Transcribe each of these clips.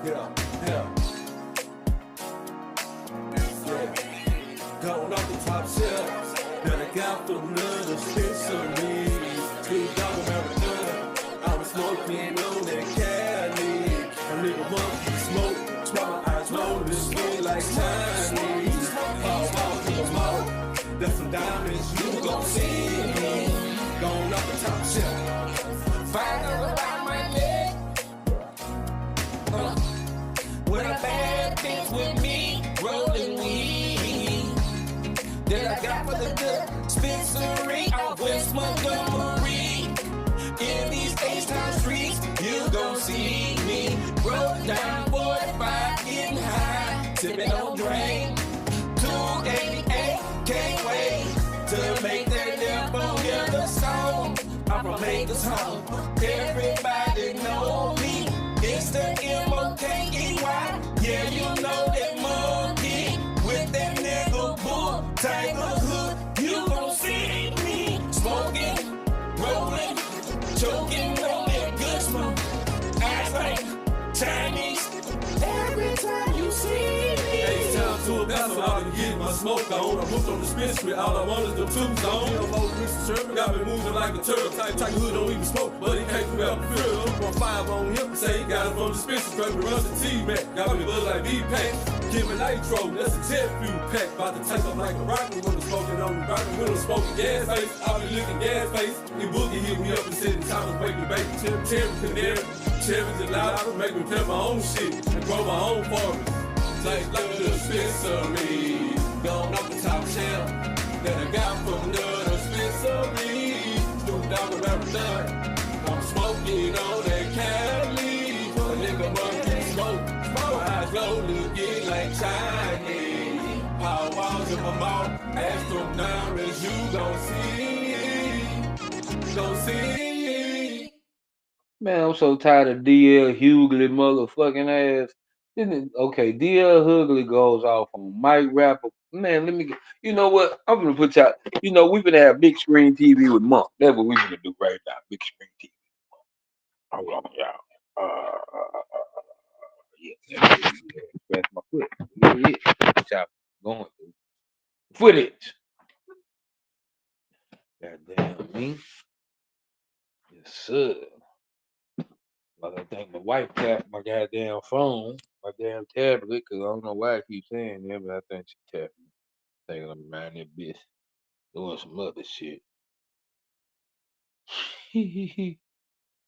Yeah. Going off the top shelf that I got from the dispensary. $2 American, I was smoking on that Cali. A little monkey smoke, while my eyes roll this way like Chinese. All to the mouth, that's some diamonds you gon' see. Going off the top shelf, fire around my neck. When a bad bitch with me, rolling weed. That I got for the good dispensary out West Montgomery. In these H-Town streets, you gon' see me. Roll down 45, getting high, sipping on drain. 288, can't wait to make that damn phone get the song. I'm from Lakers home, everybody know me. It's the M-O-K-E-Y, yeah, you know that monkey. With that nigga bull, Tiger Hood, you gon' see me. Smoking, rolling, choking on that good smoke. Eyes like Chinese, every time you see me. Hey, it's time to a battle, I've been getting my smoke on. I'm hooked on the dispensary, all I want is the two zone. You know, Mr. Sherman got me moving like a turtle. Tiger Hood don't even smoke, but he can't come out the field. 2.5 on him, say he got it from the dispensary. Straight runs the T-Mac, got me buzz like V-Pack. Give me nitro, that's a jet fuel pack. About to take up like a rocket when I'm smoking on the rocket. When I'm smoking gas face, I'll be looking gas face. He boogie hit me up and said the time was making baby. Cherry canary, cherries and loud. I make me plant my own shit and grow my own forest. Like the dispensary, going off the top shelf that I got from the dispensary. $2 American, I'm smoking on that Cali. A nigga monkey smoke. Eyes low, looking like Chinese. Power walls in my mouth, ass from diamonds, you gon' see. Man, I'm so tired of DL Hughley motherfucking ass. Okay, DL Hughley goes off on Mike Rapper. Man, let me get, you know what? I'm gonna put y'all, you know, we're gonna have big screen TV with Monk. That's what we're gonna do right now. Big screen TV. Hold on, y'all. Yeah, scratch my foot. Yeah, what y'all going through? Footage. Goddamn me. Yes, sir. But I think my wife tapped my goddamn phone, my damn tablet, because I don't know why I keep saying that, but I think she tapped me. Thinking I'm around that bitch doing some other shit.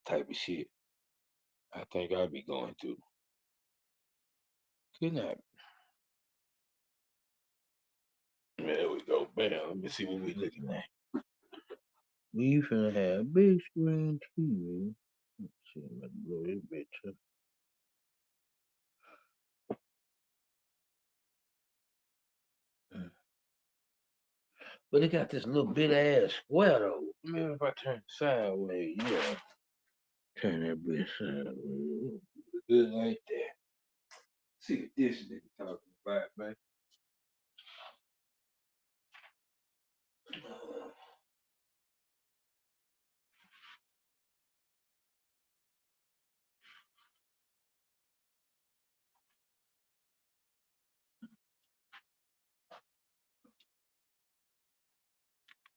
Type of shit. I think I'll be going through. Good night. There we go. Bam. Let me see what we looking at. We finna have big screen TV. Let's see, I'm gonna blow this bitch up. But it got this little bit ass square though. Maybe if I turn it sideways, yeah. Turn that bitch sideways. Good like that. See what this nigga talking about, man.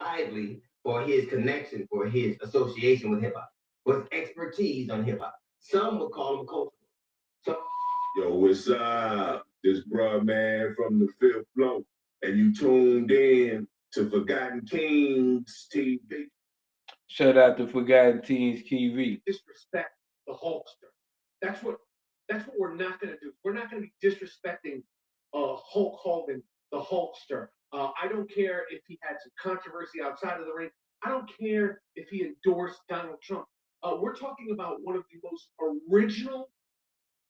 Widely for his connection, for his association with hip hop, with expertise on hip hop. Some would call him a culture. So, yo, what's up? This bruh man from the fifth floor, and you tuned in to Forgotten Kings TV. Shout out to Forgotten Teens TV. Disrespect the Hulkster. That's what we're not going to do. We're not going to be disrespecting Hulk Hogan, the Hulkster. I don't care if he had some controversy outside of the ring. I don't care if he endorsed Donald Trump. We're talking about one of the most original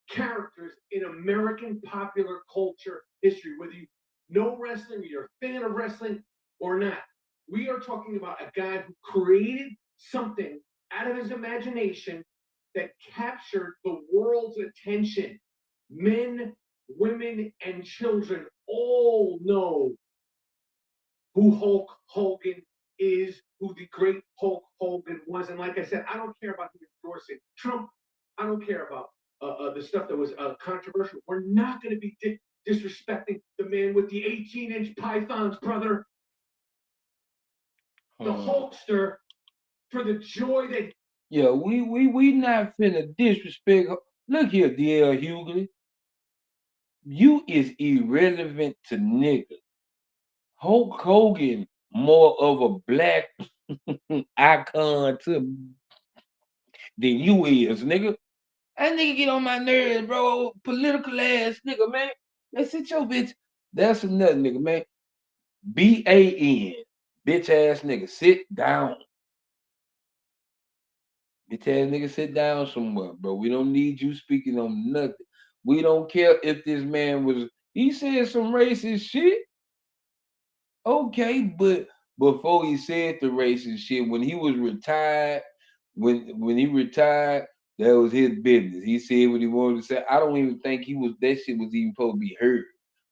characters in American popular culture history, whether you know wrestling, or you're a fan of wrestling or not. We are talking about a guy who created something out of his imagination that captured the world's attention. Men, women, and children all know who Hulk Hogan is, who the great Hulk Hogan was. And like I said, I don't care about him endorsing Trump. I don't care about the stuff that was controversial. We're not going to be disrespecting the man with the 18-inch pythons, brother. The Hulkster, for the joy that. Yeah, we not finna disrespect. Look here, DL Hughley. You is irrelevant to niggas. Hulk Hogan more of a black icon to than you is, nigga. That nigga get on my nerves, bro. Political ass nigga, man. Let's sit your bitch. That's another nigga, man. BAN. Bitch ass nigga. Sit down. Bitch ass nigga, sit down somewhere, bro. We don't need you speaking on nothing. We don't care if this man was, he said some racist shit. Okay, but before he said the racist shit, when he was retired, when he retired, that was his business. He said what he wanted to say. I don't even think he was that shit was even supposed to be heard.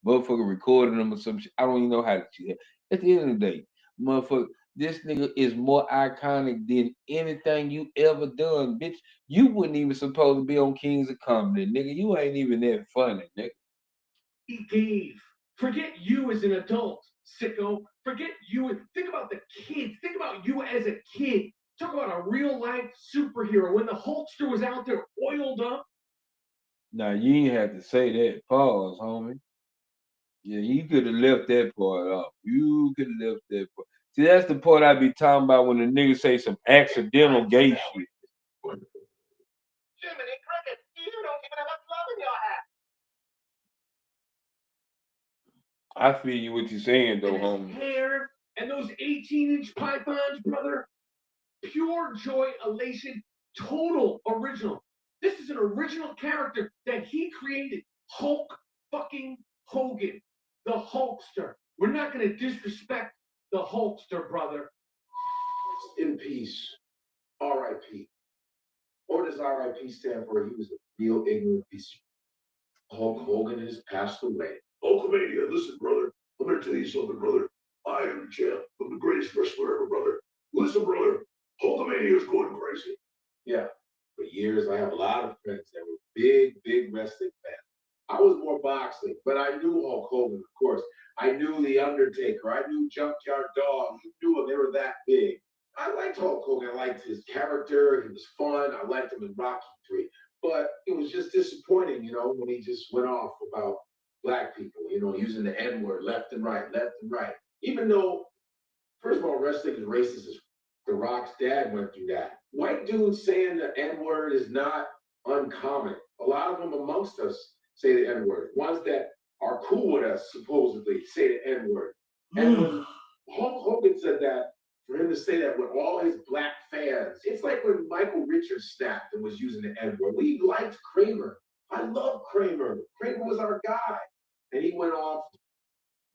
Motherfucker recording him or some shit. I don't even know how to shit. At the end of the day, motherfucker, this nigga is more iconic than anything you ever done, bitch. You wouldn't even supposed to be on Kings of Comedy, nigga. You ain't even that funny, nigga. He gave. Forget you as an adult, sicko. Forget you. Think about the kids. Think about you as a kid. Talk about a real life superhero. When the Hulkster was out there oiled up. Now you ain't have to say that. Pause, homie. Yeah, you could have left that part off. You could have left that part. See, that's the part I be talking about when the niggas say some accidental gay shit. Jiminy Cricket, you don't even have a club in your hat. I feel you what you're saying though, And homie. his hair and those 18-inch pythons, brother. Pure joy, elation, total original. This is an original character that he created. Hulk fucking Hogan, the Hulkster. We're not going to disrespect the Hulkster, brother. In peace. R.I.P. What does R.I.P. stand for? He was a real ignorant piece. Hulk Hogan has passed away. Hulkamania, listen, brother. I'm going to tell you something, brother. I am the champ. I'm the greatest wrestler ever, brother. Listen, brother. Hulkamania is going crazy. Yeah. For years, I have a lot of friends that were big, big wrestling fans. I was more boxing, but I knew Hulk Hogan, of course. I knew The Undertaker. I knew Junkyard Dog. You knew them. They were that big. I liked Hulk Hogan. I liked his character. He was fun. I liked him in Rocky 3. But it was just disappointing, when he just went off about black people, using the N-word left and right, left and right. Even though, first of all, wrestling is racist as The Rock's dad went through that. White dudes saying the N-word is not uncommon. A lot of them amongst us say the N-word. Ones that are cool with us, supposedly, say the N-word. And when Hulk Hogan said that, for him to say that with all his black fans, it's like when Michael Richards snapped and was using the N-word. We liked Kramer. I love Kramer. Kramer was our guy. And he went off.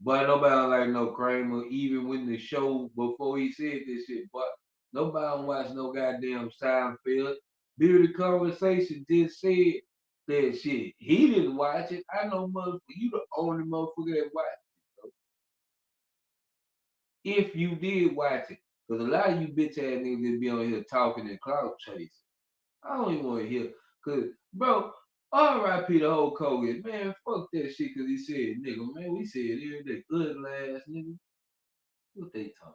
But nobody like no Kramer, even when the show before he said this shit. But nobody watch no goddamn Seinfeld. Beauty Conversation just said that shit. He didn't watch it. I know, motherfucker, you the only motherfucker that watched it. If you did watch it, because a lot of you bitch ass niggas that be on here talking and clout chasing. I don't even want to hear, because, bro, R.I.P. the whole Hogan. Man, fuck that shit, because he said, nigga, man, we said every day, ugly ass nigga. What they talking?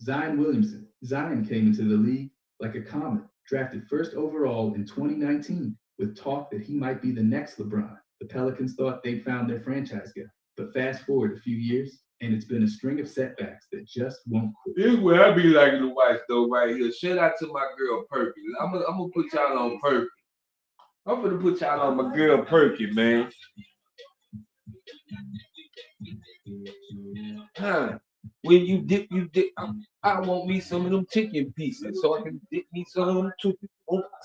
Zion Williamson. Zion came into the league like a comet, drafted first overall in 2019 with talk that he might be the next LeBron. The Pelicans thought they'd found their franchise guy, but fast forward a few years, and it's been a string of setbacks that just won't quit. This is where I be liking to watch though right here. Shout out to my girl Perky. I'm gonna put y'all on Perky. I'm gonna put y'all on my girl Perky, man. Huh. When you dip, I want me some of them chicken pieces, so I can dip me some of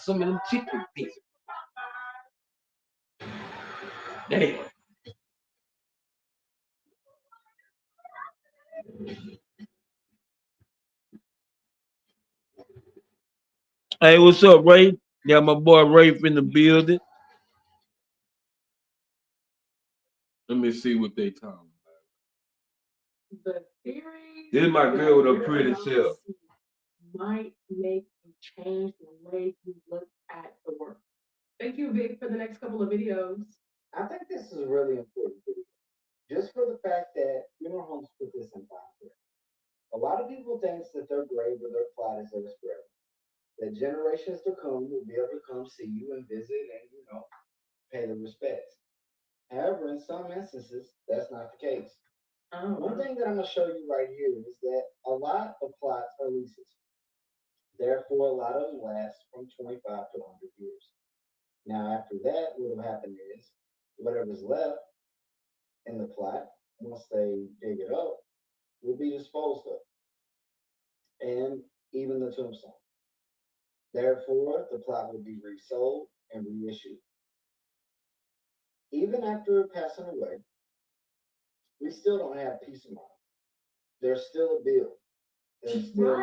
them chicken pieces. Damn. Hey, what's up, Ray? Got my boy Rafe in the building. Let me see what they talking about. This is my girl with her pretty self. might make you change the way you look at the world. Thank you, Vic, for the next couple of videos. I think this is a really important video, just for the fact that funeral homes put this in mind. A lot of people think that their grave or their plot is theirs forever. That generations to come will be able to come see you and visit and, pay the respects. However, in some instances, that's not the case. One thing that I'm going to show you right here is that a lot of plots are leases. Therefore, a lot of them last from 25 to 100 years. Now, after that, what will happen is whatever's left in the plot, once they dig it up, will be disposed of, and even the tombstone. Therefore, the plot will be resold and reissued. Even after passing away, we still don't have peace of mind. There's still a bill. There's still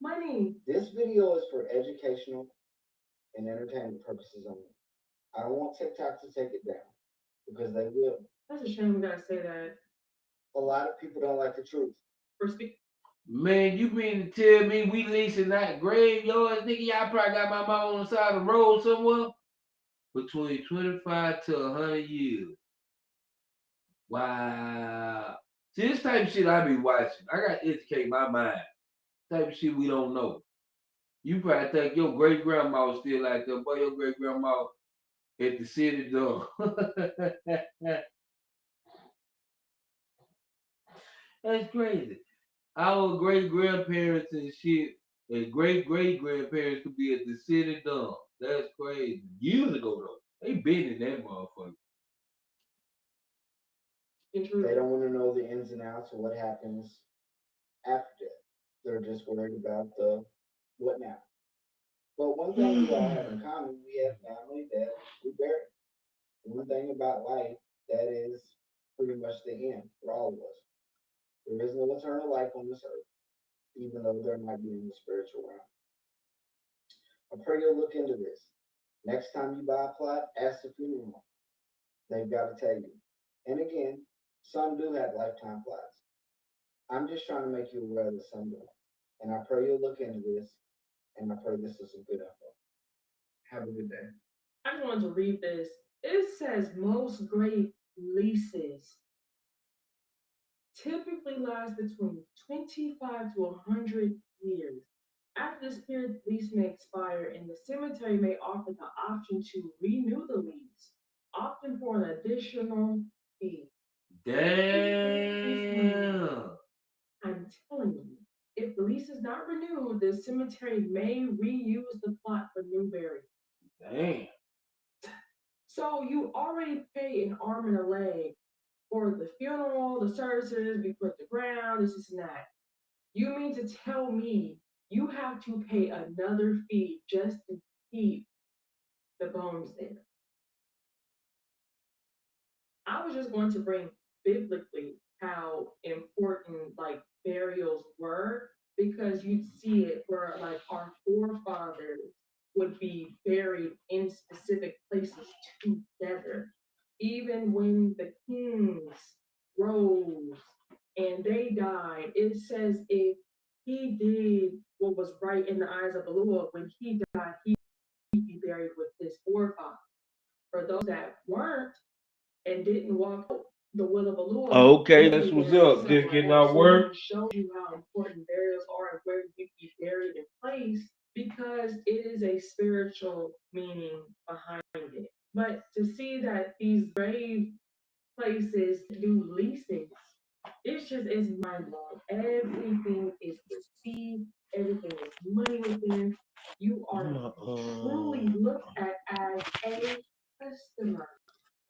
money. This video is for educational and entertainment purposes only. I don't want TikTok to take it down because they will. That's a shame we gotta say that. A lot of people don't like the truth. Man, you mean to tell me we leasing that graveyard? Nigga, y'all probably got my mom on the side of the road somewhere? Between 25 to 100 years. Wow. See, this type of shit I be watching. I got to educate my mind. Type of shit we don't know. You probably think your great-grandma was still out there, but your great-grandma at the city door. That's crazy. Our great-grandparents and shit, and great-great-grandparents could be at the city dump. That's crazy. Years ago, though. They been in that motherfucker. They don't want to know the ins and outs of what happens after death. They're just worried about the what now. But one thing we all have in common, we have family that we bury. One thing about life, that is pretty much the end for all of us. There is no eternal life on this earth, even though there might be in the spiritual realm. I pray you'll look into this. Next time you buy a plot, ask the funeral home. They've got to tell you. And again, some do have lifetime plots. I'm just trying to make you aware that some don't. And I pray you'll look into this, and I pray this is some good info. Have a good day. I just wanted to read this. It says most great leases typically last between 25 to 100 years. After this period, the lease may expire, and the cemetery may offer the option to renew the lease, often for an additional fee. Damn. I'm telling you, if the lease is not renewed, the cemetery may reuse the plot for new burial. Damn. So you already pay an arm and a leg for the funeral, the services, we put the ground, this and that. You mean to tell me you have to pay another fee just to keep the bones there? I was just going to bring biblically how important like burials were, because you'd see it where like our forefathers would be buried in specific places together. Even when the kings rose and they died, it says if he did what was right in the eyes of the Lord, when he died, he'd be buried with his forefathers. For those that weren't and didn't walk the will of the Lord. Okay, that's what's up. Just getting our work. Shows you how important burials are and where you be buried in place, because it is a spiritual meaning behind it. But to see that these grave places do leasing, it's mind blowing. Everything is received, everything is money within. You are truly looked at as a customer.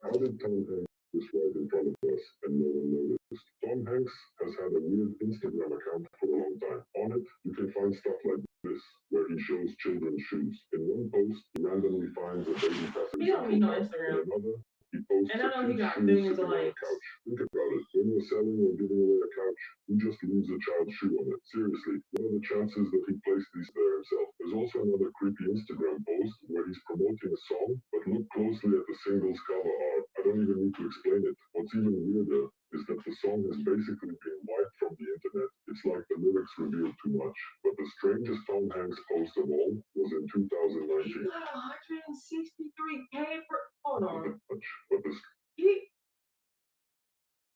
How did Tom Hanks this right in front of us and no one noticed? Tom Hanks has had a weird Instagram account for a long time. On it, you can find stuff like this, where he shows children's shoes. In one post, he randomly finds a baby passing. He don't need no Instagram. In another, he posts and I know he got shoes billions of sitting on a likes. couch. Think about it. When you're selling or giving away a couch, who just leaves a child's shoe on it? Seriously, what are the chances that he placed these there himself? There's also another creepy Instagram post where he's promoting a song, but look closely at the single's cover art. I don't even need to explain it. What's even weirder is that the song is basically being wiped from the internet. It's like the lyrics reveal too much, but the the strangest Tom Hanks post of all was in 2019. He got 163K for. Hold on. But the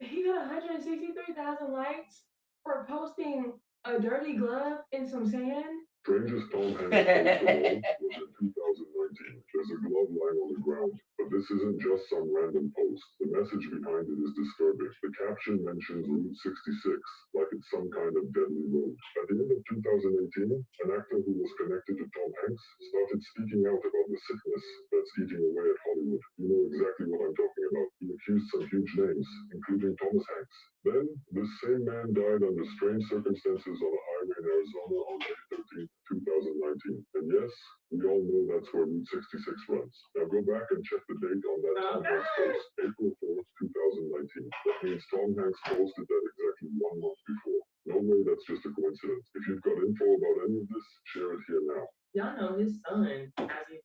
He got 163,000 likes for posting a dirty glove in some sand. strangest Tom Hanks post of all was in 2019. There's a glove lying on the ground, but this isn't just some random post. The message behind it is disturbing. The caption mentions Route 66, like it's some kind of deadly road. At the end of 2018, an actor who was connected to Tom Hanks started speaking out about the sickness that's eating away at Hollywood. You know exactly what I'm talking about. He accused some huge names, including Thomas Hanks. Then, this same man died under strange circumstances on a highway in Arizona on May 13, 2019. And yes, we all know that's where Route 66 runs. Now go back and check the date on that Tom Hanks post, April 4th, 2019. That means Tom Hanks posted that exactly 1 month before. No way that's just a coincidence. If you've got info about any of this, share it here now. Y'all know his son as he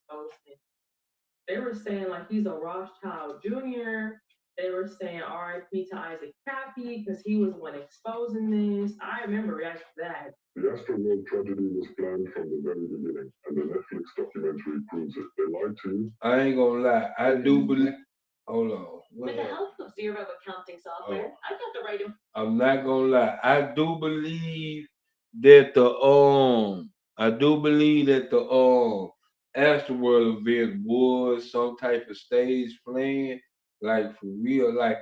posted. They were saying like he's a Rothschild Jr. They were saying R.I.P. to Isaac Cappy because he was the one exposing this. I remember reacting to that. The Astroworld tragedy was planned from the very beginning, and the Netflix documentary proves it. They lied to you. I ain't gonna lie. I do believe. Hold on. With the help of zero accounting software, I got the right. I'm not gonna lie. I do believe that the Astroworld event was some type of stage playing, like for real, like.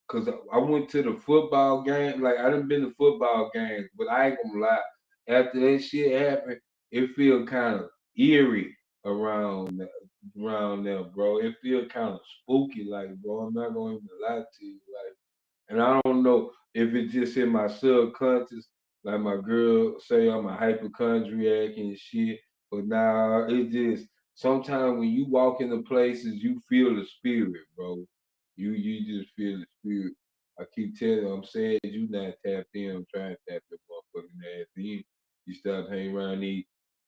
Cause I went to the football game, like I done been to football games, but I ain't gonna lie. After that shit happened, it feel kind of eerie around there, bro. It feel kind of spooky, like bro. I'm not gonna even lie to you, like. And I don't know if it's just in my subconscious, like my girl say I'm a hypochondriac and shit. But now it's just sometimes when you walk into places, you feel the spirit, bro. You just feel the spirit. I keep telling you, I'm saying you not tapped in. I'm trying to tap your motherfucking ass in. You stop hanging around these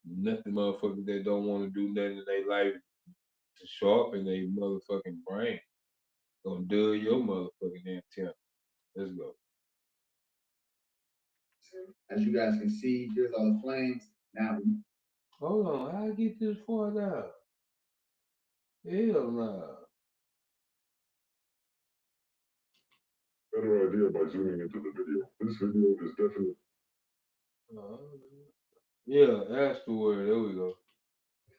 nothing motherfuckers that don't want to do nothing in their life to sharpen their motherfucking brain. Gonna dull your motherfucking antenna. Let's go. As you guys can see, here's all the flames. Now, Hold on, how I get this far down? Hell nah. Better idea by zooming into the video. This video is definitely. Yeah, that's the word. There we go.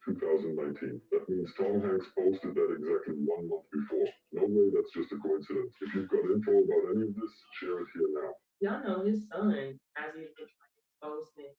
2019. That means Tom Hanks posted that exactly 1 month before. No way that's just a coincidence. If you've got info about any of this, share it here now. Y'all know his son as he was posting.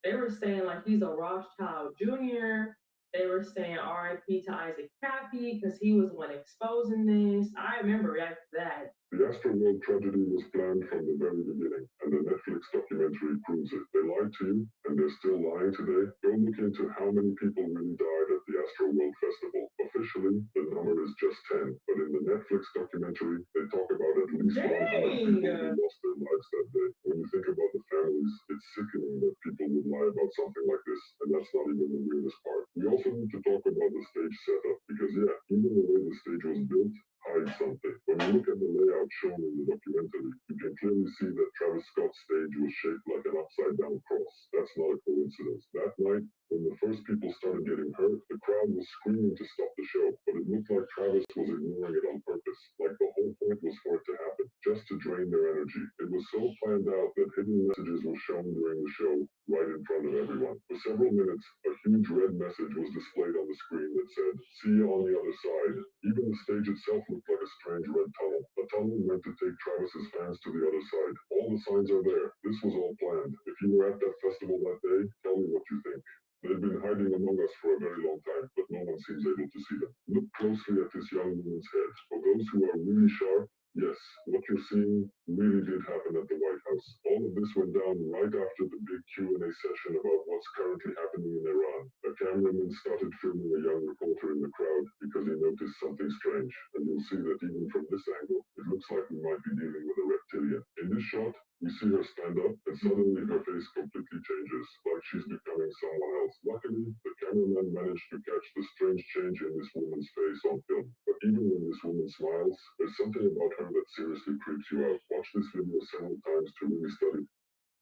They were saying like he's a Rothschild Jr. They were saying R.I.P. to Isaac Cappy because he was the one exposing this. I remember reacting to that. The Astroworld tragedy was planned from the very beginning, and the Netflix documentary proves it. They lied to you, and they're still lying today. Go look into how many people really died at the Astroworld Festival. Officially, the number is just 10, but in the Netflix documentary, they talk about at least 100 people who lost their lives that day. When you think about the families, it's sickening that people would lie about something like this, and that's not even the weirdest part. We also need to talk about the stage setup, because yeah, even the way the stage was built hides something. When you look at the layout shown in the documentary, you can clearly see that Travis Scott's stage was shaped like an upside-down cross. That's not a coincidence. That night, when the first people started getting hurt, the crowd was screaming to stop the show, but it looked like Travis was ignoring it on purpose, like the whole point was for it to happen, just to drain their energy. It was so planned out that hidden messages were shown during the show, right in front of everyone. For several minutes, a huge red message was displayed on the screen that said, "See you on the other side." Even the stage itself looked like a strange red tunnel, a tunnel meant to take Travis's fans to the other side. All the signs are there. This was all planned. If you were at that festival that day, tell me what you think. They've been hiding among us for a very long time, but no one seems able to see them. Look closely at this young woman's head. For those who are really sharp, yes, what you're seeing really did happen at the White House. All of this went down right after the big Q&A session about what's currently happening in Iran. A cameraman started filming a young reporter in the crowd because he noticed something strange. And you'll see that even from this angle, it looks like we might be dealing with a reptilian. In this shot, we see her stand up, and suddenly her face completely changes, like she's becoming someone else. Luckily, the cameraman managed to catch the strange change in this woman's face on film. But even when this woman smiles, there's something about her that seriously creeps you out. Watch this video several times to really study.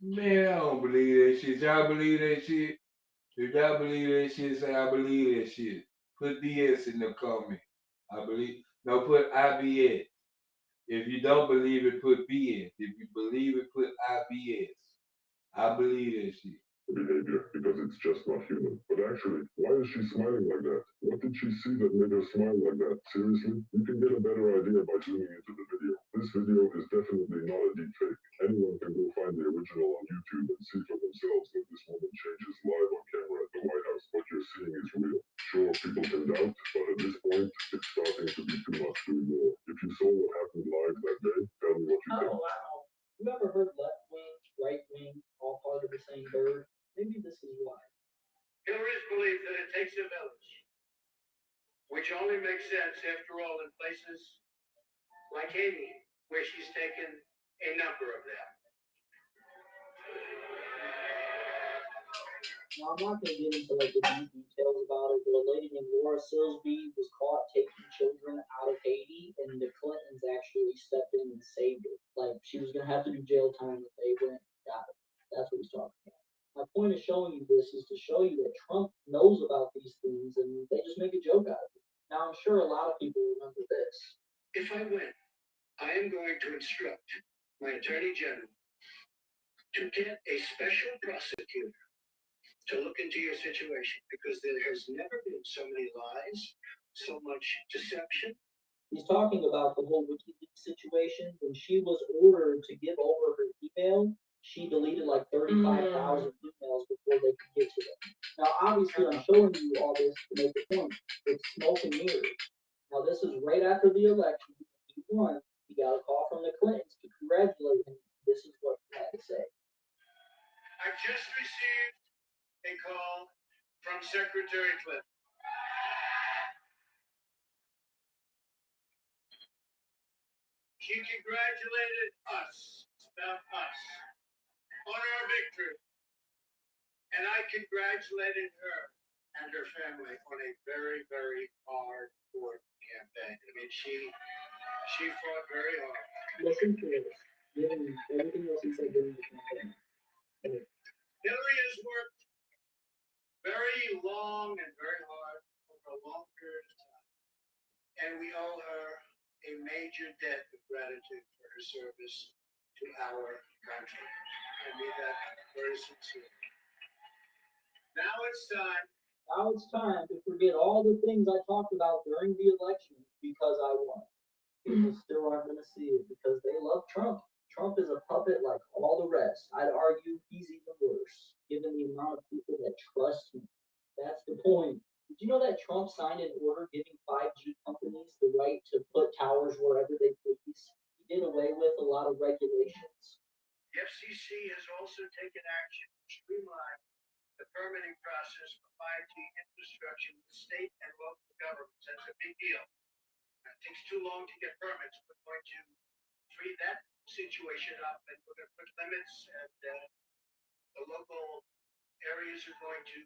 Man, I don't believe that shit. Y'all believe that shit? If y'all believe that shit, say I believe that shit. Put DS in the comment. I believe. No, put IBS. If you don't believe it, put BS. If you believe it, put IBS. I believe that shit. Behavior because it's just not human. But actually, why is she smiling like that? What did she see that made her smile like that? Seriously? You can get a better idea by tuning into the video. This video is definitely not a deep fake. Anyone can go find the original on YouTube and see for themselves that this woman changes live on camera at the White House. What you're seeing is real. Sure, people can doubt, but at this point, it's starting to be too much to ignore. If you saw what happened live that day, tell me what you think. Oh wow. You ever heard left wing, right wing, all part of the same bird? Maybe this is why. Hillary's belief that it takes a village, which only makes sense after all in places like Haiti, where she's taken a number of them. Now, I'm not going to get into like the deep details about it, but a lady named Laura Silsby was caught taking children out of Haiti, and the Clintons actually stepped in and saved her. Like, she was going to have to do jail time if they went and got her. That's what he's talking about. My point of showing you this is to show you that Trump knows about these things, and they just make a joke out of it. Now, I'm sure a lot of people remember this. If I win, I am going to instruct my Attorney General to get a special prosecutor to look into your situation, because there has never been so many lies, so much deception. He's talking about the whole WikiLeaks situation. When she was ordered to give over her email, she deleted like 35,000 emails before they could get to them. Now, obviously, I'm showing you all this to make a point. It's smoke and mirrors. Now, this is right after the election. He won. He got a call from the Clintons to congratulate him. This is what he had to say. I just received a call from Secretary Clinton. She congratulated us, about us, on our victory. And I congratulated her and her family on a very, very hard fought campaign. I mean, she fought very hard. Listen to this. Given everything else he said during the campaign. Hillary has worked very long and very hard over a long period of time. And we owe her a major debt of gratitude for her service to our country. I mean that very sincerely. Now it's time to forget all the things I talked about during the election because I won. People still aren't going to see it because they love Trump. Trump is a puppet like all the rest. I'd argue he's even worse, given the amount of people that trust him. That's the point. Did you know that Trump signed an order giving 5G companies the right to put towers wherever they please? He did away with a lot of regulations. The FCC has also taken action to streamline the permitting process for 5G infrastructure with state and local governments. That's a big deal. It takes too long to get permits. We're going to free that situation up, and we're going to put limits, and the local areas are going to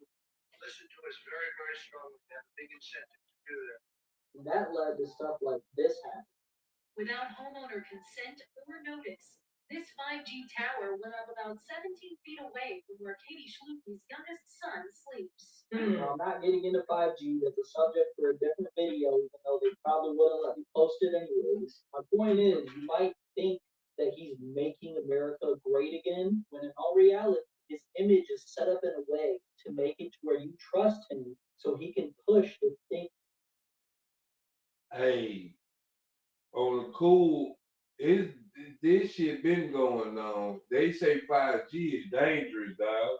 listen to us very, very strongly. They have a big incentive to do that. And that led to stuff like this happening. Without homeowner consent or notice, this 5G tower went up about 17 feet away from where Katie Schlute's youngest son sleeps. I'm not getting into 5G. That's a subject for a different video, even though they probably would have let me post it anyways. My point is, you might think that he's making America great again, when in all reality, his image is set up in a way to make it to where you trust him so he can push the thing. Hey, on the cool, this shit been going on. They say 5G is dangerous, dog.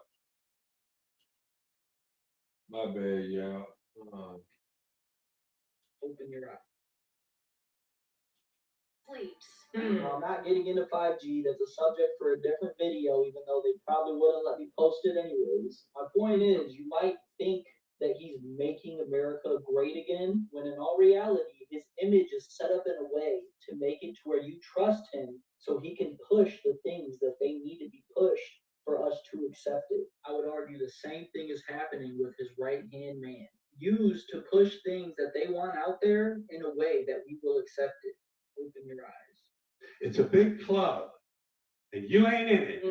My bad, y'all. Open your eyes. Sleeps. I'm not getting into 5G. That's a subject for a different video, even though they probably would have let me post it anyways. My point is, you might think that he's making America great again, when in all reality, his image is set up in a way to make it to where you trust him so he can push the things that they need to be pushed for us to accept it. I would argue the same thing is happening with his right-hand man, used to push things that they want out there in a way that we will accept it. Open your eyes. It's a big club, and you ain't in it.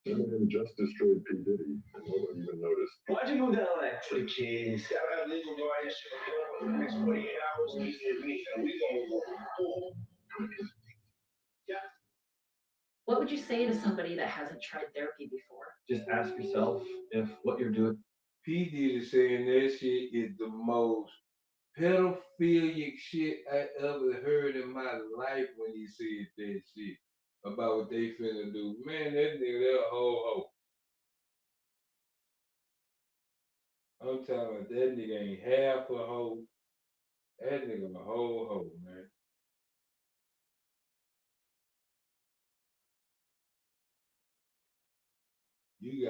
Eminem just destroyed P. Diddy, and nobody even noticed. Why'd you move down like for the kids? I have legal guardianship for the next 48 hours. We gonna What would you say to somebody that hasn't tried therapy before? Just ask yourself if what you're doing. P. Diddy saying that shit is the most pedophilic shit I ever heard in my life when he said that shit about what they finna do. Man, that nigga, that a whole hoe. I'm talking about that nigga ain't half a hoe. That nigga a whole hoe, man. You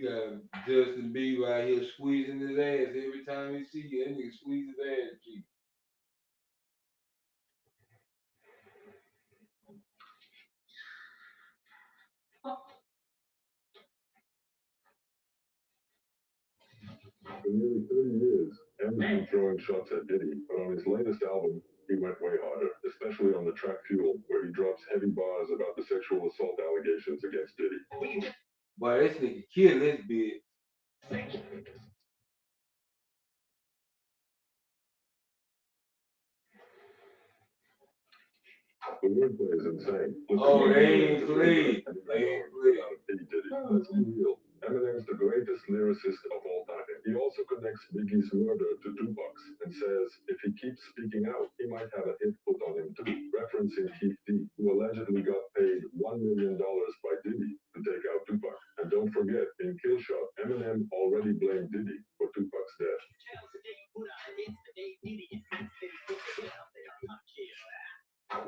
got Justin Bieber out here squeezing his ass every time he see you. That nigga squeeze his ass cheek. For nearly 30 years, M has been throwing shots at Diddy, but on his latest album, he went way harder, especially on the track Fuel, where he drops heavy bars about the sexual assault allegations against Diddy. Boy, this nigga killed this bitch. The wordplay is insane. Oh, they ain't played. They ain't played. Diddy. That's unreal. Eminem's the greatest lyricist of all time. He also connects Biggie's murder to Tupac's and says if he keeps speaking out, he might have a hit put on him too, referencing Keith D, who allegedly got paid $1 million by Diddy to take out Tupac. And don't forget, in Killshot, Eminem already blamed Diddy for Tupac's death.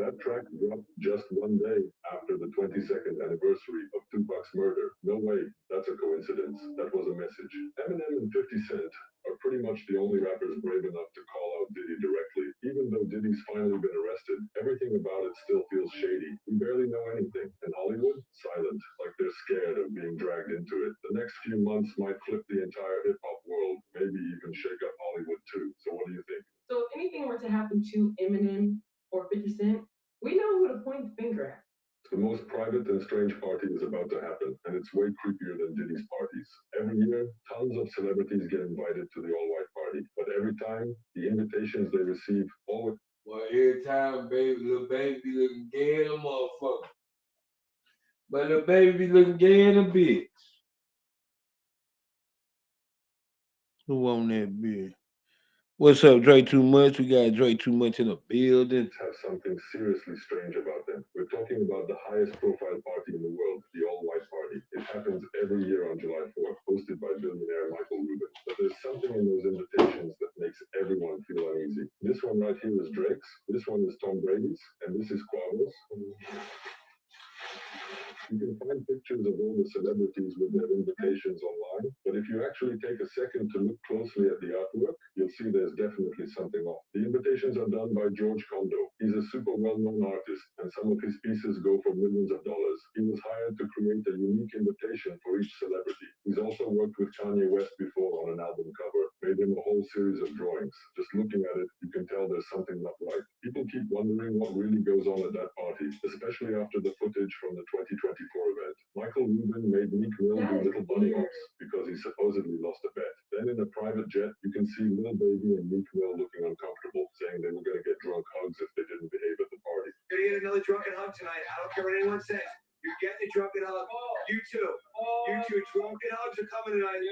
That track dropped just one day after the 22nd anniversary of Tupac's murder. No way, that's a coincidence. That was a message. Eminem and 50 Cent are pretty much the only rappers brave enough to call out Diddy directly. Even though Diddy's finally been arrested, everything about it still feels shady. We barely know anything. And Hollywood? Silent, like they're scared of being dragged into it. The next few months might flip the entire hip-hop world, maybe even shake up Hollywood too. So what do you think? So if anything were to happen to Eminem or 50 Cent, we know who to point the finger at. The most private and strange party is about to happen, and it's way creepier than Diddy's parties. Every year, tons of celebrities get invited to the all-white party, but every time, the invitations they receive always... Well, every time, baby, little baby be looking gay in a motherfucker. But the baby be looking gay in a bitch. Who on that bitch? What's up, Dre Too Much? We got Dre Too Much in the building. have something seriously strange about them. We're talking about the highest profile party in the world, the all-white party. It happens every year on July 4th, hosted by billionaire Michael Rubin. But there's something in those invitations that makes everyone feel uneasy. This one right here is Drake's, this one is Tom Brady's, and this is Quavo's. You can find pictures of all the celebrities with their invitations online, but if you actually take a second to look closely at the artwork, you'll see there's definitely something off. The invitations are done by George Condo. He's a super well-known artist, and some of his pieces go for millions of dollars. He was hired to create a unique invitation for each celebrity. He's also worked with Kanye West before on an album cover, made him a whole series of drawings. Just looking at it, you can tell there's something not right. People keep wondering what really goes on at that party, especially after the footage from the 2024 event. Michael Rubin made Meek Mill do little bunny hops because he supposedly lost a bet. Then in a private jet, you can see Lil Baby and Meek Mill looking uncomfortable, saying they were going to get drunk hugs if they didn't behave at the party. You're gonna get another drunken hug tonight. I don't care what anyone says. You're getting a drunken hug. You too. You two drunken hugs are coming tonight.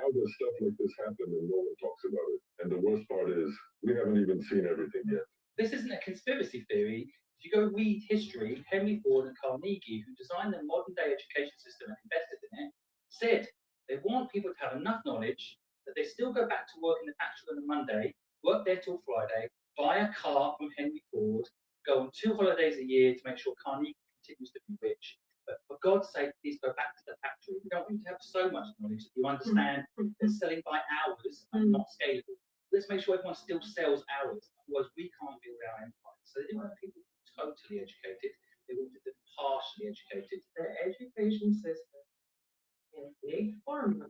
How does stuff like this happen and no one talks about it? And the worst part is, we haven't even seen everything yet. This isn't a conspiracy theory. If you go read history, Henry Ford and Carnegie, who designed the modern day education system and invested in it, said they want people to have enough knowledge that they still go back to work in the factory on a Monday, work there till Friday, buy a car from Henry Ford, go on 2 holidays a year to make sure Carnegie continues to be rich. But for God's sake, please go back to the factory. We don't want you to have so much knowledge that you understand that selling by hours and not scalable. Let's make sure everyone still sells hours, otherwise we can't build our empire. So they didn't want people totally educated, they wanted them partially educated. The education system in big pharma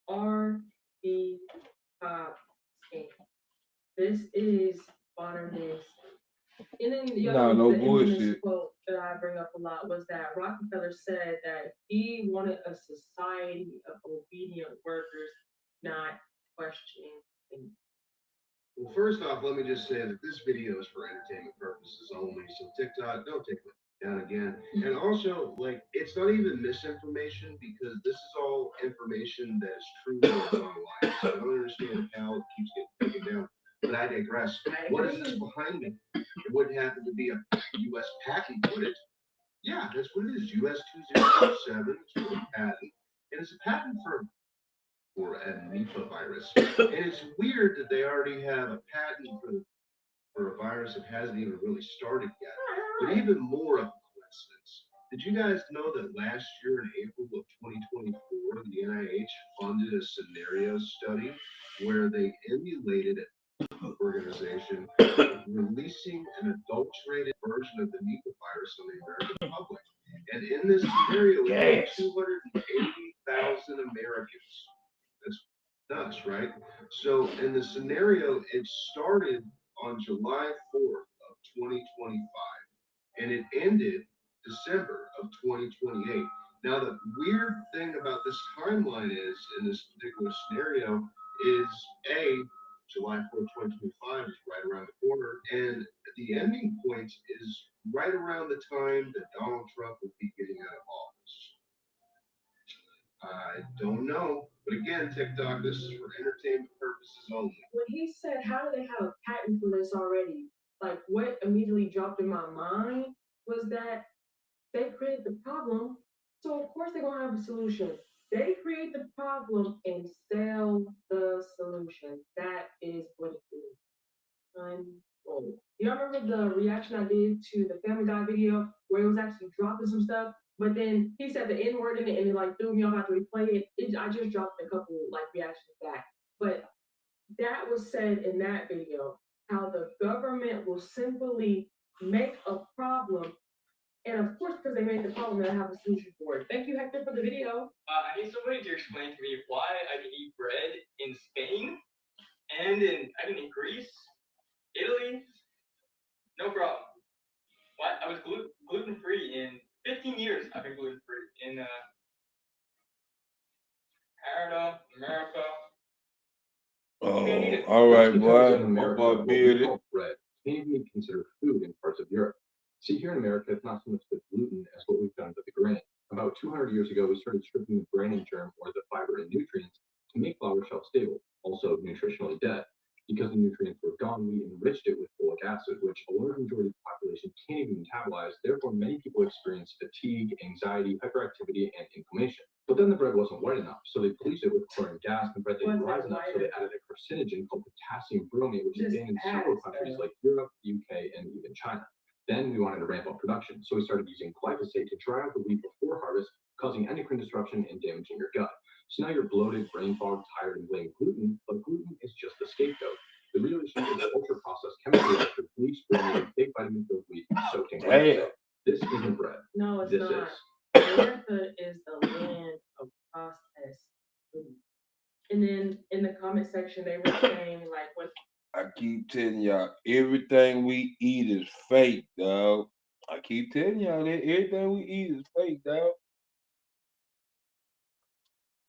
are the top scam. This is modern day. And then the Nah, other no the infamous bullshit. quote that I bring up a lot was that Rockefeller said that he wanted a society of obedient workers, not questioning things. Well, first off, let me just say that this video is for entertainment purposes only. So TikTok, don't take it down again. And also, like, it's not even misinformation because this is all information that is true that's online. So I don't understand how it keeps getting taken down. But I digress. What is this behind me? It wouldn't happen to be a U.S. patent, would it? Yeah, that's what it is. US 2027 is for a patent. And it's a patent for a Nipah virus. And it's weird that they already have a patent for a virus that hasn't even really started yet. But even more of a coincidence. Did you guys know that last year in April of 2024, the NIH funded a scenario study where they emulated an organization releasing an adulterated version of the Nipah virus on the American public? And in this scenario, it was 280,000 Americans. That's nuts, right? So in the scenario, it started on July 4th of 2025, and it ended December of 2028. Now, the weird thing about this timeline is, in this particular scenario, is A, July 4th, 2025 is right around the corner, and the ending point is right around the time that Donald Trump will be getting out of office. I don't know. But again, TikTok, this is for entertainment purposes only. When he said, how do they have a patent for this already? Like, what immediately dropped in my mind was that they created the problem, so of course they're gonna have a solution. They create the problem and sell the solution. That is what it is. Unfold. You remember the reaction I did to the Family Guy video where it was actually dropping some stuff, but then he said the N word in it and it like threw me off. I had to replay it. I just dropped a couple like reactions back, but that was said in that video how the government will simply make a problem, and of course because they made the problem they'll have a solution for it. Thank you, Hector, for the video. I need somebody to explain to me why I can eat bread in Spain and in Greece, Italy, no problem. What? I was gluten free in 15 years. I've been gluten free in Canada, America. Oh, all right, boy. In America, About what we bearded. call bread can't even be considered food in parts of Europe. See, here in America, it's not so much the gluten as what we've done with the grain. About 200 years ago, we started stripping the grain germ or the fiber and nutrients to make flour shelf stable, also nutritionally dead. Because the nutrients were gone, we enriched it with folic acid, which a large majority of the population can't even metabolize. Therefore, many people experience fatigue, anxiety, hyperactivity, and inflammation. But then the bread wasn't white enough, so they bleached it with chlorine gas, and the bread didn't rise enough, so they added a carcinogen called potassium bromate, which is banned in several countries like Europe, UK, and even China. Then we wanted to ramp up production, so we started using glyphosate to dry out the wheat before harvest, causing endocrine disruption and damaging your gut. So now you're bloated, brain fogged, tired, and blame gluten, but gluten is just the scapegoat. The real issue is ultra-processed chemically altered bleached bread and fake vitamin-filled wheat soaked in glyphosate. This isn't bread. No, it's this not. is. America is the land of processed food. And then in the comment section, they were saying like, what? I keep telling y'all, everything we eat is fake, dog. I keep telling y'all that everything we eat is fake, dog.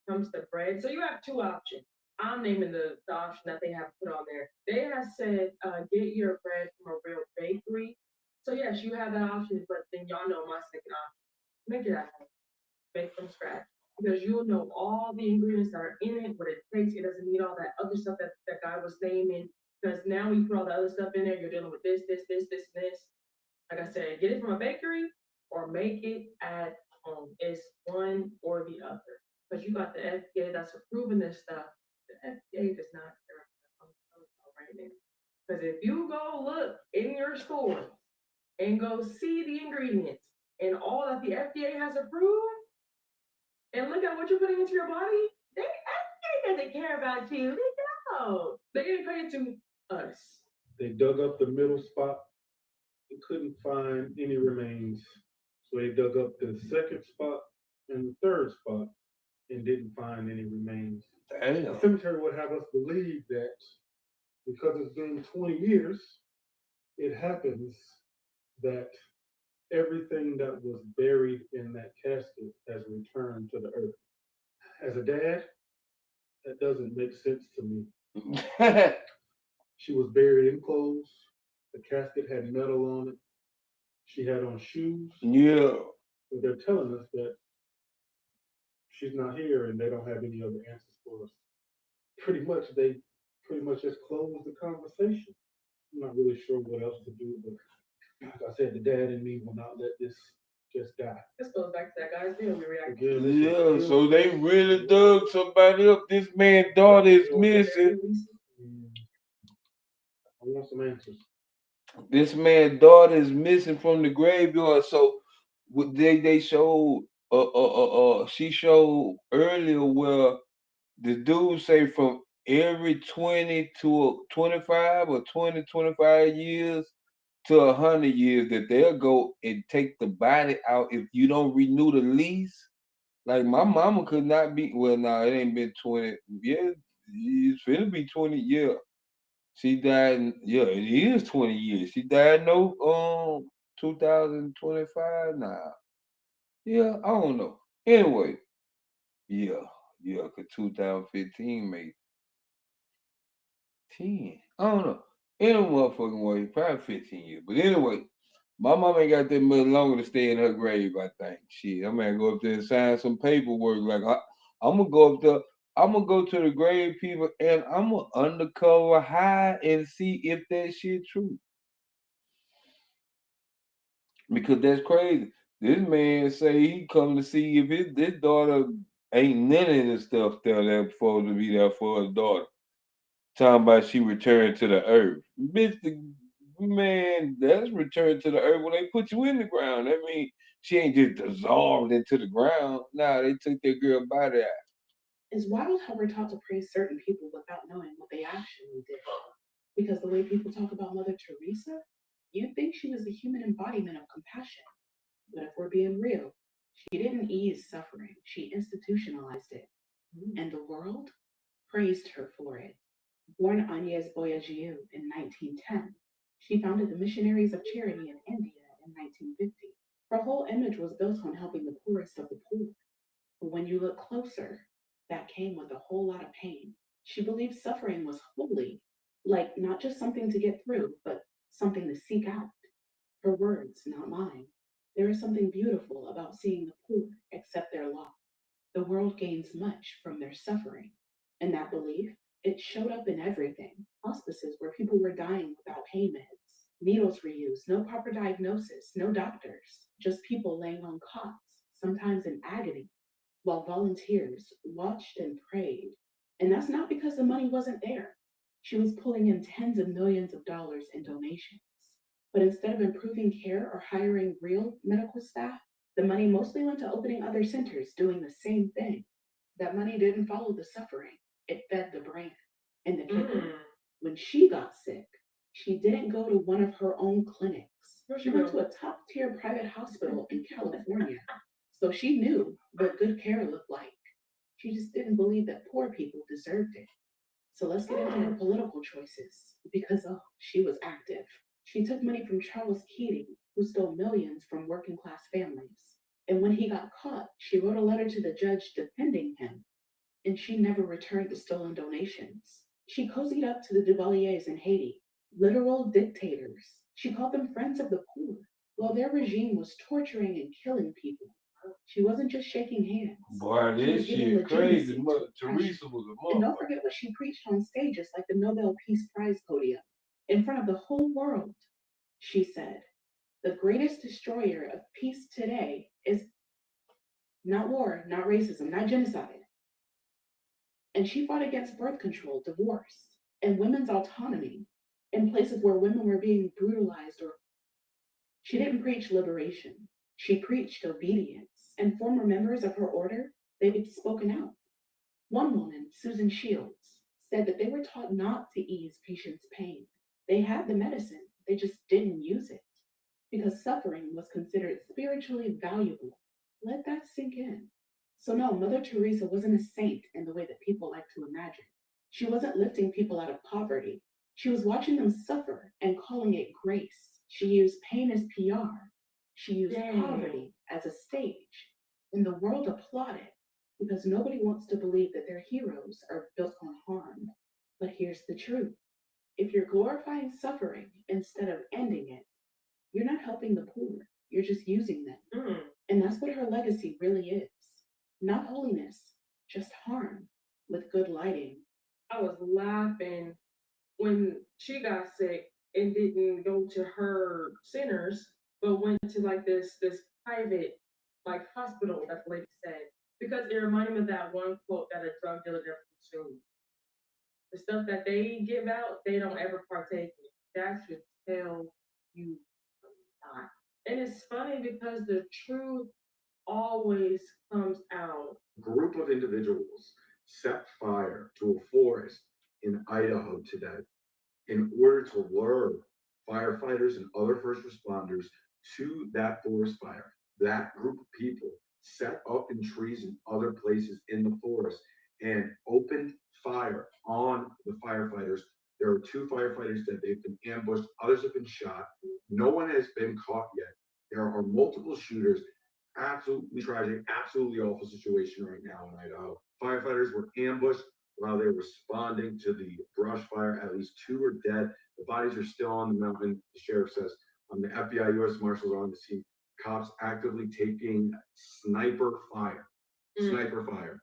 Comes to bread. So you have two options. I'm naming the option that they have put on there. They have said, get your bread from a real bakery. So yes, you have that option, but then y'all know my second option. Make it at home. Make from scratch. Because you'll know all the ingredients that are in it, what it takes. It doesn't need all that other stuff that guy was naming. Because now when you put all the other stuff in there, you're dealing with this, and this. Like I said, get it from a bakery or make it at home. It's one or the other. Because you got the FDA that's approving this stuff. The FDA does not care right now. Because if you go look in your store and go see the ingredients and all that the FDA has approved, and look at what you're putting into your body, the FDA doesn't care about you. They don't. They're going to pay it to us. They dug up the middle spot and couldn't find any remains. So they dug up the second spot and the third spot and didn't find any remains. Damn. The cemetery would have us believe that because it's been 20 years, it happens that everything that was buried in that casket has returned to the earth. As a dad, that doesn't make sense to me. She was buried in clothes. The casket had metal on it. She had on shoes. Yeah. But they're telling us that she's not here and they don't have any other answers for us. They pretty much just closed the conversation. I'm not really sure what else to do, but like I said, the dad in me will not let this just die. This goes back to that guy's video we reacted. Again, this is Yeah, still so they really dug somebody up. This man's daughter is missing. I want some answers. This man's daughter is missing from the graveyard. So they showed she showed earlier where the dude say from every 20 to 25 or 20, 25 years to 100 years that they'll go and take the body out if you don't renew the lease. Like my mama could not be. Well, no, it ain't been 20. Yeah, it's finna be 20. Yeah, she died. Yeah, it is 20 years. She died no 2025. Nah, yeah, I don't know. Anyway, yeah, yeah, cause 2015 made 10. I don't know. Any motherfucking way, probably 15 years. But anyway, my mom ain't got that much longer to stay in her grave, I think. Shit, I'm gonna go up there and sign some paperwork. I'm gonna go up there, I'm gonna go to the grave people and I'm gonna undercover hide and see if that shit true. Because that's crazy. This man say he come to see if this daughter ain't none of the stuff there that's supposed to be there for his daughter. Talking about she returned to the earth. Bitch, man, that's returned to the earth when they put you in the ground. That mean she ain't just dissolved into the ground. Nah, they took that girl body out. It's wild how we're taught to praise certain people without knowing what they actually did. Because the way people talk about Mother Teresa, you'd think she was the human embodiment of compassion. But if we're being real, she didn't ease suffering, she institutionalized it. And the world praised her for it. Born Agnes Boyajiu in 1910, she founded the Missionaries of Charity in India in 1950. Her whole image was built on helping the poorest of the poor. But when you look closer, that came with a whole lot of pain. She believed suffering was holy, like not just something to get through, but something to seek out. Her words, not mine. There is something beautiful about seeing the poor accept their lot. The world gains much from their suffering. And that belief, it showed up in everything. Hospices where people were dying without pain meds. Needles were used, no proper diagnosis, no doctors, just people laying on cots, sometimes in agony, while volunteers watched and prayed. And that's not because the money wasn't there. She was pulling in tens of millions of dollars in donations. But instead of improving care or hiring real medical staff, the money mostly went to opening other centers doing the same thing. That money didn't follow the suffering, it fed the brand. And the kicker, when she got sick, she didn't go to one of her own clinics. She went to a top tier private hospital in California. So she knew what good care looked like. She just didn't believe that poor people deserved it. So let's get into her political choices because she was active. She took money from Charles Keating, who stole millions from working class families. And when he got caught, she wrote a letter to the judge defending him, and she never returned the stolen donations. She cozied up to the Duvaliers in Haiti, literal dictators. She called them friends of the poor, while their regime was torturing and killing people. She wasn't just shaking hands. Boy, She was this giving shit crazy. legitimacy to Mother oppression. Teresa was a And don't motherfucker. forget what she preached on stages like the Nobel Peace Prize podium. In front of the whole world, she said, the greatest destroyer of peace today is not war, not racism, not genocide. And she fought against birth control, divorce, and women's autonomy in places where women were being brutalized or she didn't preach liberation. She preached obedience. And former members of her order, they've spoken out. One woman, Susan Shields, said that they were taught not to ease patients' pain. They had the medicine, they just didn't use it because suffering was considered spiritually valuable. Let that sink in. So, no, Mother Teresa wasn't a saint in the way that people like to imagine. She wasn't lifting people out of poverty. She was watching them suffer and calling it grace. She used pain as PR. She used poverty as a stage. And the world applauded because nobody wants to believe that their heroes are built on harm. But here's the truth: if you're glorifying suffering instead of ending it, you're not helping the poor, you're just using them. And that's what her legacy really is: not holiness, just harm with good lighting. I was laughing when she got sick and didn't go to her centers, but went to like this private like hospital that the lady said. Because it reminded me of that one quote that a drug dealer never consumed. The stuff that they give out, they don't ever partake in. That should tell you a lot. And it's funny because the truth always comes out. Group of individuals set fire to a forest in Idaho today in order to lure firefighters and other first responders to that forest fire. That group of people set up in trees and other places in the forest and opened fire on the firefighters. There are 2 firefighters that they've been ambushed, others have been shot. No one has been caught yet. There are multiple shooters. Absolutely tragic, absolutely awful situation right now in Idaho. Firefighters were ambushed while they were responding to the brush fire. At least 2 are dead. The bodies are still on the mountain, the sheriff says. The FBI, U.S. Marshals are on the scene. Cops actively taking sniper fire. Sniper fire.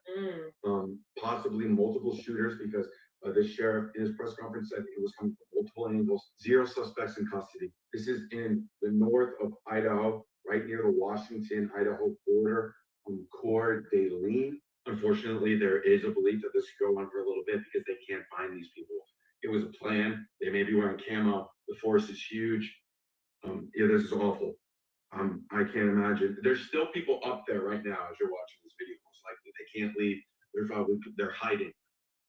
Possibly multiple shooters because the sheriff in his press conference said it was coming from multiple angles. 0 suspects in custody. This is in the north of Idaho, right near the Washington-Idaho border on Coeur d'Alene. Unfortunately, there is a belief that this could go on for a little bit because they can't find these people. It was a plan. They may be wearing camo. The forest is huge. Yeah, this is awful. I can't imagine. There's still people up there right now as you're watching this video. Most likely they can't leave. They're hiding.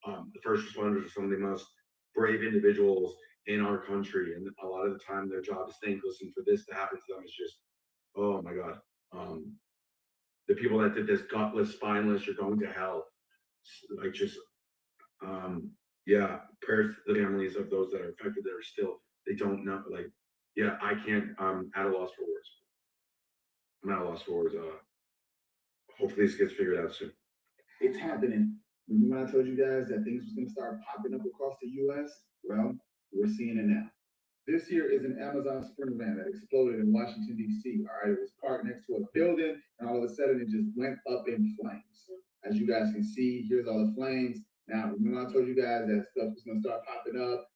The first responders are some of the most brave individuals in our country, and a lot of the time their job is thankless. And for this to happen to them is just, oh my God. The people that did this, gutless, spineless, you're going to hell. Like just, yeah, prayers to the families of those that are affected that are still, they don't know. Like, yeah, I can't. I'm at a loss for words. I'm at a loss for words. Hopefully this gets figured out soon. It's happening. Remember when I told you guys that things was going to start popping up across the U.S.? Well, we're seeing it now. This year is an Amazon Sprinter van that exploded in Washington, D.C. All right, it was parked next to a building, and all of a sudden it just went up in flames. As you guys can see, here's all the flames. Now, remember I told you guys that stuff was going to start popping up,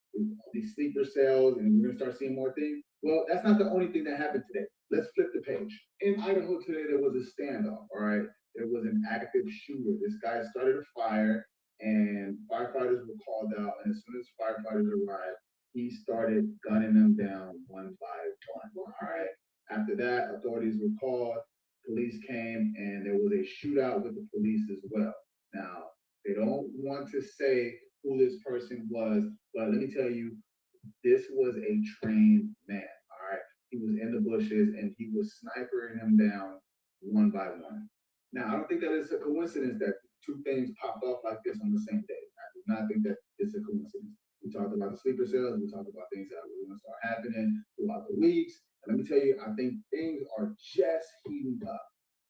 these sleeper cells, and we're going to start seeing more things? Well, that's not the only thing that happened today. Let's flip the page. In Idaho today, there was a standoff, all right? There was an active shooter. This guy started a fire, and firefighters were called out, and as soon as firefighters arrived, he started gunning them down one by one. All right. After that, authorities were called, police came, and there was a shootout with the police as well. Now, they don't want to say who this person was, but let me tell you, this was a trained man. All right. He was in the bushes and he was snipering them down one by one. Now, I don't think that it's a coincidence that 2 things popped off like this on the same day. I do not think that it's a coincidence. We talked about the sleeper cells. We talked about things that were going to start happening throughout the weeks. And let me tell you, I think things are just heating up.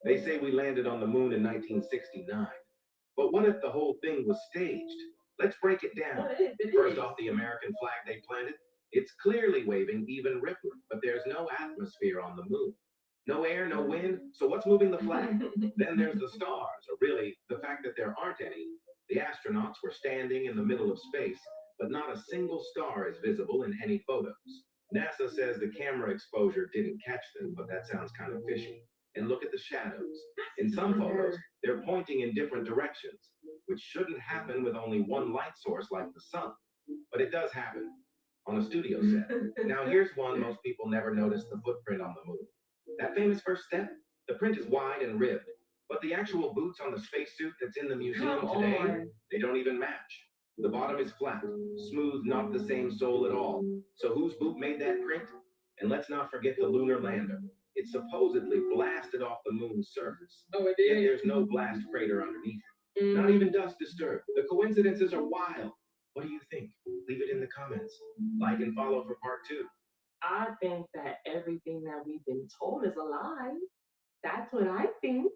They say we landed on the moon in 1969. But what if the whole thing was staged? Let's break it down. First off, the American flag they planted. It's clearly waving, even rippling, but there's no atmosphere on the moon. No air, no wind, so what's moving the flag? Then there's the stars, or really, the fact that there aren't any. The astronauts were standing in the middle of space, but not a single star is visible in any photos. NASA says the camera exposure didn't catch them, but that sounds kind of fishy. And look at the shadows. In some photos, they're pointing in different directions, which shouldn't happen with only one light source like the sun. But it does happen on a studio set. Now here's one most people never notice: the footprint on the moon. That famous first step, the print is wide and ribbed, but the actual boots on the spacesuit that's in the museum today, they don't even match. The bottom is flat, smooth, not the same sole at all. So whose boot made that print? And let's not forget the lunar lander. It supposedly blasted off the moon's surface. Oh, it did? Yet there's no blast crater underneath it. Not even dust disturbed. The coincidences are wild. What do you think? Leave it in the comments. Like and follow for part 2. I think that everything that we've been told is a lie. That's what I think.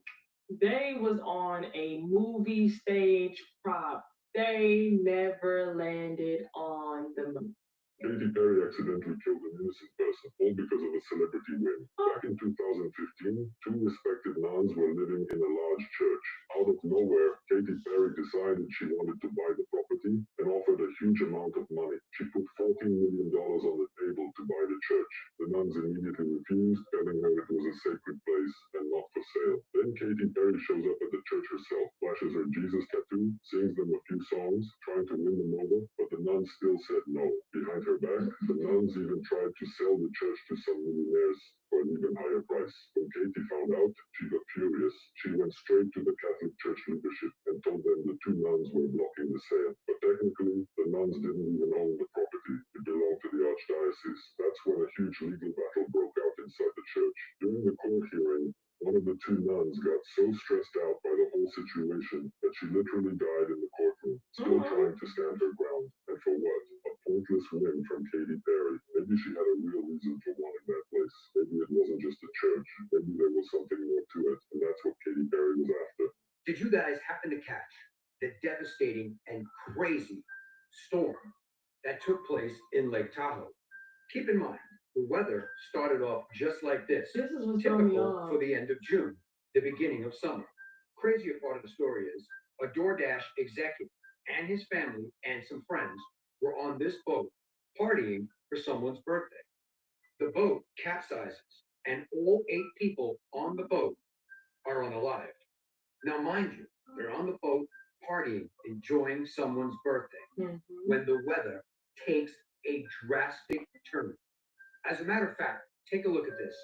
They was on a movie stage prop. They never landed on the moon. Katy Perry accidentally killed an innocent person, all because of a celebrity whim. Back in 2015, 2 respected nuns were living in a large church. Out of nowhere, Katy Perry decided she wanted to buy the property and offered a huge amount of money. She put $14 million on the table to buy the church. The nuns immediately refused, telling her it was a sacred place and not for sale. Then Katy Perry shows up at the church herself, flashes her Jesus tattoo, sings them a few songs, trying to win them over, but the nuns still said no. Behind her back, the nuns even tried to sell the church to some millionaires for an even higher price. When Katie found out, she got furious. She went straight to the Catholic Church leadership and told them the 2 nuns were blocking the sale. But technically, the nuns didn't even own the property. It belonged to the archdiocese. That's when a huge legal battle broke out inside the church. During the court hearing, one of the 2 nuns got so stressed out by the whole situation that she literally died in the courtroom, still trying to stand her ground. And for what? A pointless whim from Katy Perry. Maybe she had a real reason for wanting that place. Maybe it wasn't just a church. Maybe there was something more to it, and that's what Katy Perry was after. Did you guys happen to catch the devastating and crazy storm that took place in Lake Tahoe? Keep in mind, the weather started off just like this. This is what's throwing me typical off. for the end of June, the beginning of summer. Crazier part of the story is a DoorDash executive and his family and some friends were on this boat partying for someone's birthday. The boat capsizes and all 8 people on the boat are unalived. Now, mind you, they're on the boat partying, enjoying someone's birthday, when the weather takes a drastic turn. As a matter of fact, take a look at this.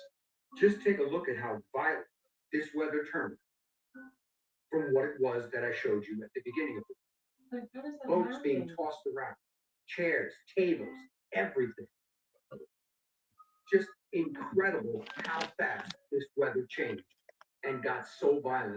Just take a look at how violent this weather turned from what it was that I showed you at the beginning of it. Like, how does that Boats being happen? tossed around, chairs, tables, everything. Just incredible how fast this weather changed and got so violent.